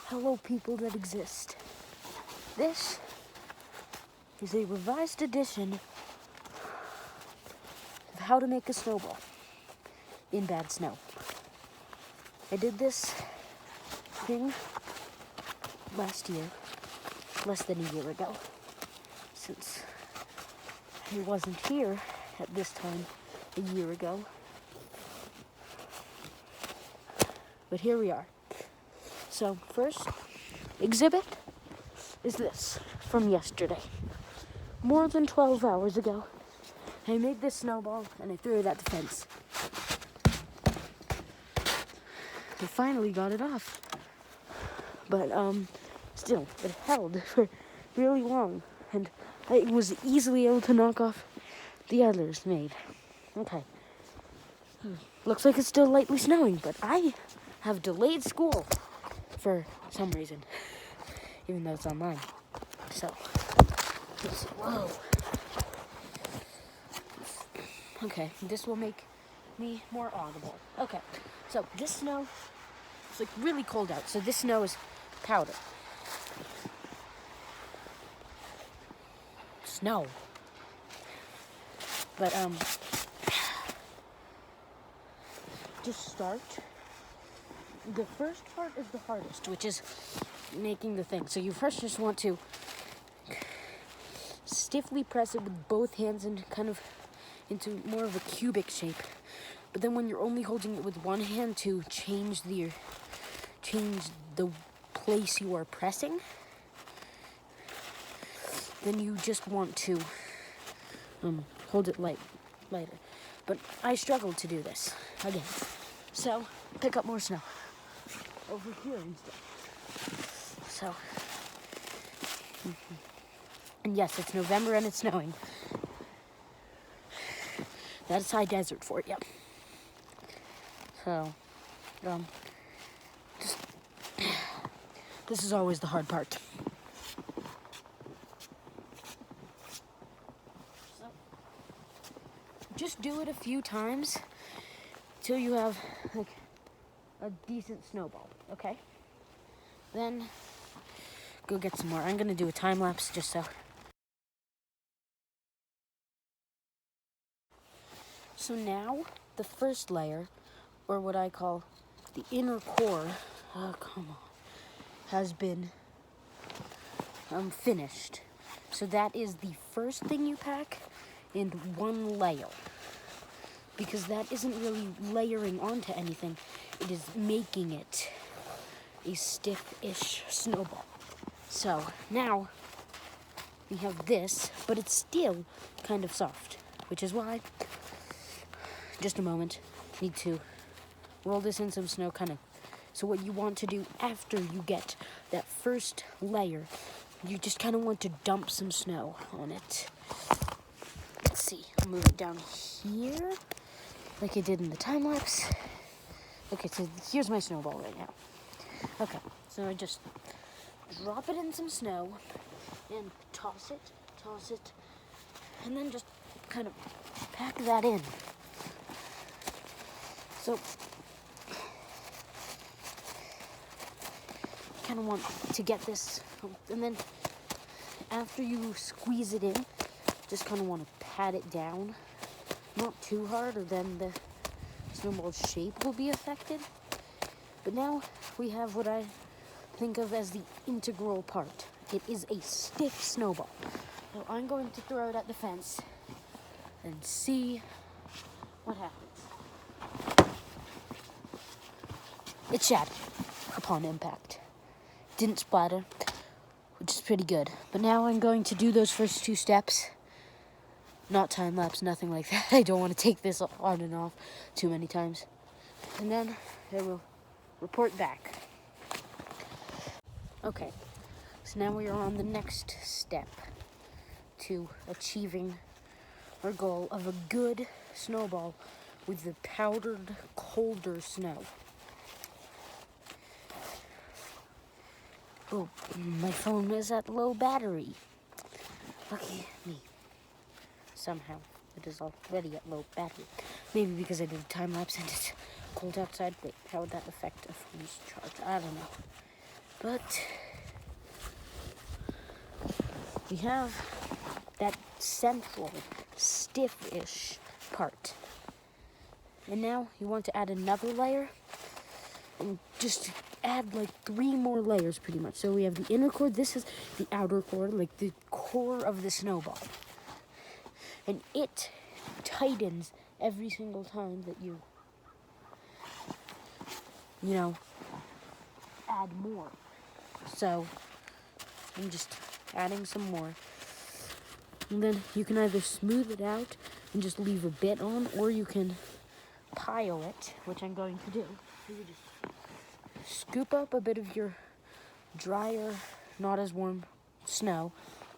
Hello, people that exist. This is a revised edition of how to make a snowball in bad snow. I did this thing last year, less than a year ago, since I wasn't here at this time a year ago. But here we are. So first exhibit is this from yesterday. More than 12 hours ago, I made this snowball and I threw it at the fence. I finally got it off. But still, it held for really long, and I was easily able to knock off the others made. Okay. Looks like it's still lightly snowing, but I have delayed school for some reason, even though it's online. So, whoa. Okay, this will make me more audible. Okay, so this snow, it's like really cold out, so this snow is powder. Snow. But, to start, the first part is the hardest, which is making the thing. So you first just want to stiffly press it with both hands and kind of into more of a cubic shape. But then when you're only holding it with one hand to change the place you are pressing, then you just want to hold it lighter. But I struggled to do this again. So pick up more snow over here instead. So, and yes, it's November and it's snowing. That's high desert for you. So, this is always the hard part. So, just do it a few times till you have like a decent snowball, okay? Then go get some more. I'm gonna do a time lapse just so. So now the first layer, or what I call the inner core, has been finished. So that is the first thing you pack in one layer, because that isn't really layering onto anything. It is making it a stiff-ish snowball. So now we have this, but it's still kind of soft, which is why, just a moment, need to roll this in some snow, kind of. So what you want to do after you get that first layer, you just kind of want to dump some snow on it. Let's see, I'll move it down here, like I did in the time lapse. Okay, so here's my snowball right now. Okay, so I just drop it in some snow and toss it, and then just kind of pack that in. So, kind of want to get this, and then after you squeeze it in, just kind of want to pat it down, not too hard, or then the snowball's shape will be affected. But now we have what I think of as the integral part. It is a stiff snowball. So I'm going to throw it at the fence and see what happens. It shattered upon impact. Didn't splatter, which is pretty good. But now I'm going to do those first two steps. Not time lapse, nothing like that. I don't want to take this on and off too many times. And then I will report back. Okay, so now we are on the next step to achieving our goal of a good snowball with the powdered, colder snow. Oh, my phone is at low battery. Lucky me. Somehow, it is already at low battery. Maybe because I did a time lapse and it's cold outside. Wait, how would that affect a phone's charge? I don't know. But we have that central, stiff-ish part. And now you want to add another layer and just add like 3 more layers pretty much. So we have the inner core, this is the outer core, like the core of the snowball. And it tightens every single time that you add more. So I'm just adding some more. And then you can either smooth it out and just leave a bit on, or you can pile it, which I'm going to do. So you just scoop up a bit of your drier, not as warm snow,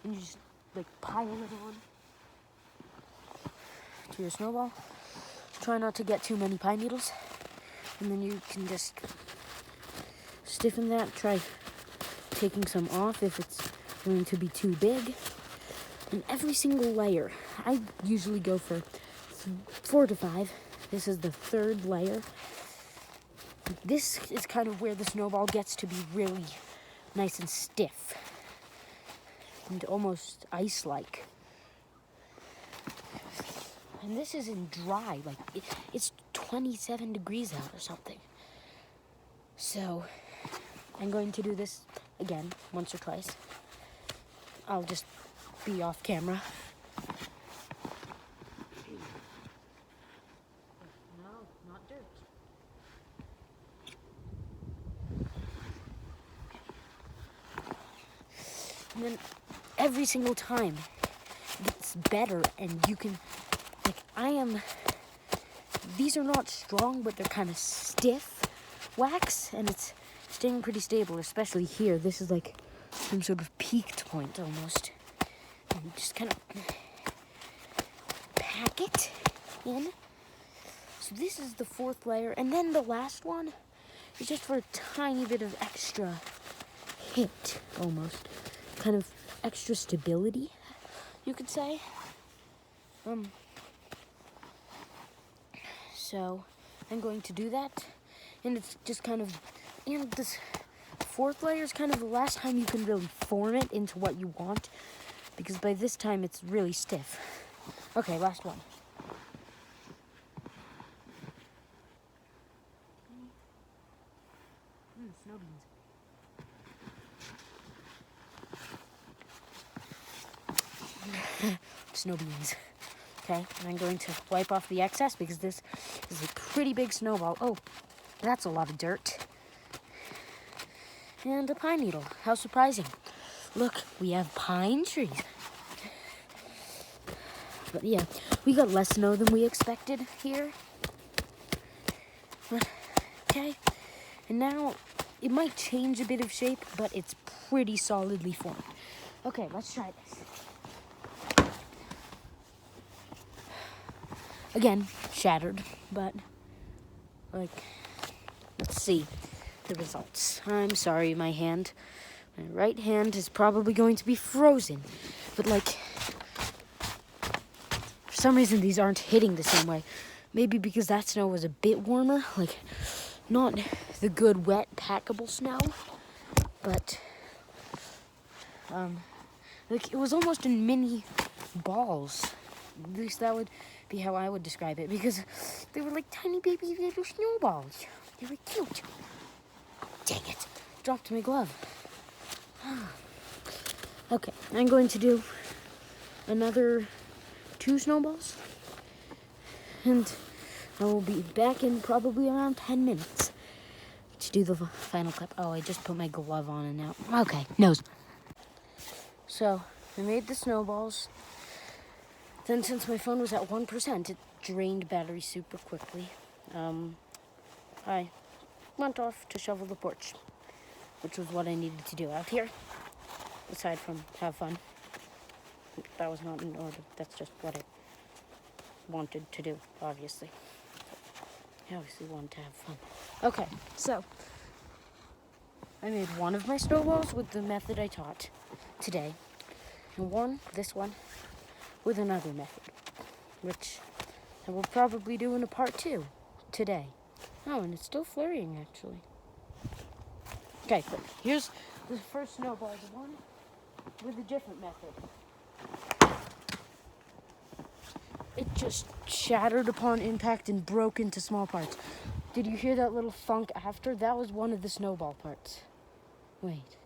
and you just like pile it on to your snowball. Try not to get too many pine needles, and then you can just stiffen that. Try taking some off if it's going to be too big. And every single layer, I usually go for 4 to 5. This is the 3rd layer. This is kind of where the snowball gets to be really nice and stiff and almost ice-like. And this isn't dry, like it's 27 degrees out or something. So I'm going to do this again once or twice. I'll just be off camera. No, not dirt. And then every single time it gets better, and you can, these are not strong, but they're kind of stiff wax, and it's staying pretty stable, especially here. This is like some sort of peaked point almost. And just kind of pack it in. So this is the 4th layer, and then the last one is just for a tiny bit of extra hit, almost. Kind of extra stability, you could say. So I'm going to do that, and it's just kind of, this 4th layer is kind of the last time you can really form it into what you want, because by this time it's really stiff. Okay, last one. Snow beans. Snow beans. Okay, and I'm going to wipe off the excess because this is a pretty big snowball. Oh, that's a lot of dirt. And a pine needle. How surprising. Look, we have pine trees. But yeah, we got less snow than we expected here. But, okay, and now it might change a bit of shape, but it's pretty solidly formed. Okay, let's try this. Again, shattered, but let's see the results. I'm sorry, my right hand is probably going to be frozen, but for some reason these aren't hitting the same way. Maybe because that snow was a bit warmer, not the good wet packable snow, but it was almost in mini balls. At least that would be how I would describe it, because they were like tiny baby little snowballs. They were cute. Dang it, dropped my glove. Okay, I'm going to do another 2 snowballs, and I will be back in probably around 10 minutes to do the final clip. Oh, I just put my glove on and now. Okay, nose. So, I made the snowballs. Then, since my phone was at 1%, it drained battery super quickly. I went off to shovel the porch, which was what I needed to do out here, aside from have fun. That was not in order. That's just what I wanted to do, obviously. I obviously wanted to have fun. Okay, so I made one of my snowballs with the method I taught today, and this one, with another method, which I will probably do in a part 2 today. Oh, and it's still flurrying, actually. Okay, but here's the first snowball, the one with a different method. It just shattered upon impact and broke into small parts. Did you hear that little thunk after? That was one of the snowball parts. Wait.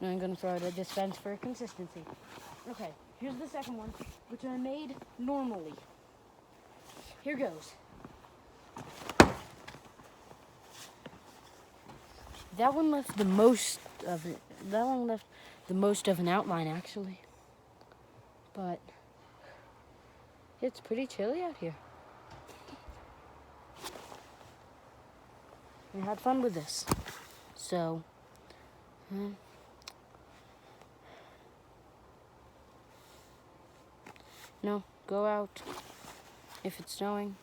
Now I'm gonna throw it at this fence for consistency. Okay, here's the second one, which I made normally. Here goes. That one left the most of it. That one left the most of an outline, actually. But it's pretty chilly out here. We had fun with this. So, no, go out if it's snowing.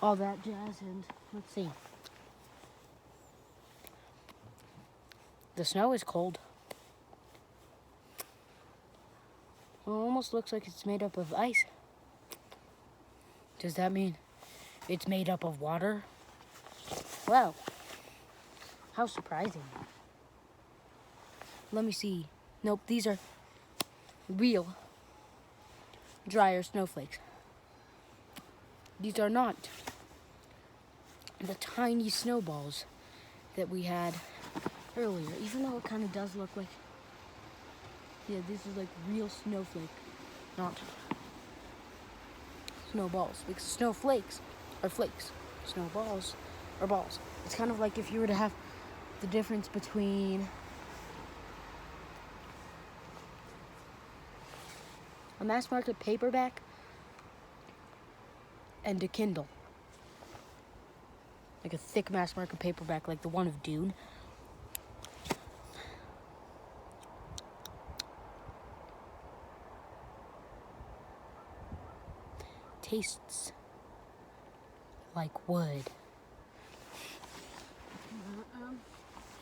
All that jazz, and let's see. The snow is cold. Well, it almost looks like it's made up of ice. Does that mean it's made up of water? Well, how surprising. Let me see. Nope, these are real drier snowflakes. These are not the tiny snowballs that we had earlier, even though it kind of does look like, yeah, this is like real snowflake, not snowballs, because snowflakes are flakes, snowballs are balls. It's kind of like if you were to have the difference between a mass market paperback and a Kindle. Like a thick mass market paperback like the one of Dune. Tastes like wood.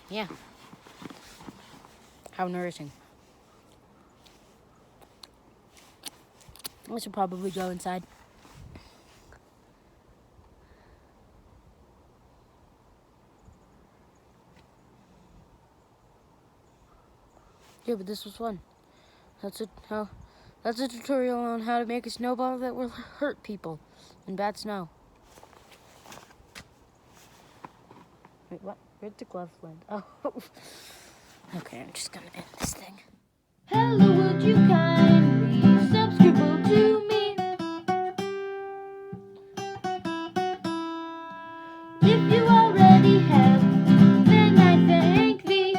Yeah. How nourishing. I should probably go inside. Yeah, but this was fun. That's a tutorial on how to make a snowball that will hurt people in bad snow. Wait, what? Where'd the glove land? Oh. Okay, I'm just gonna end this thing. Hello, would you kindly subscribe to me? If you already have, then I thank thee.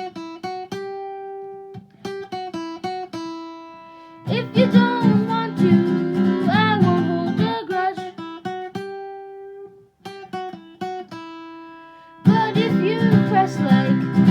If you don't want to, I won't hold a grudge. But if you press like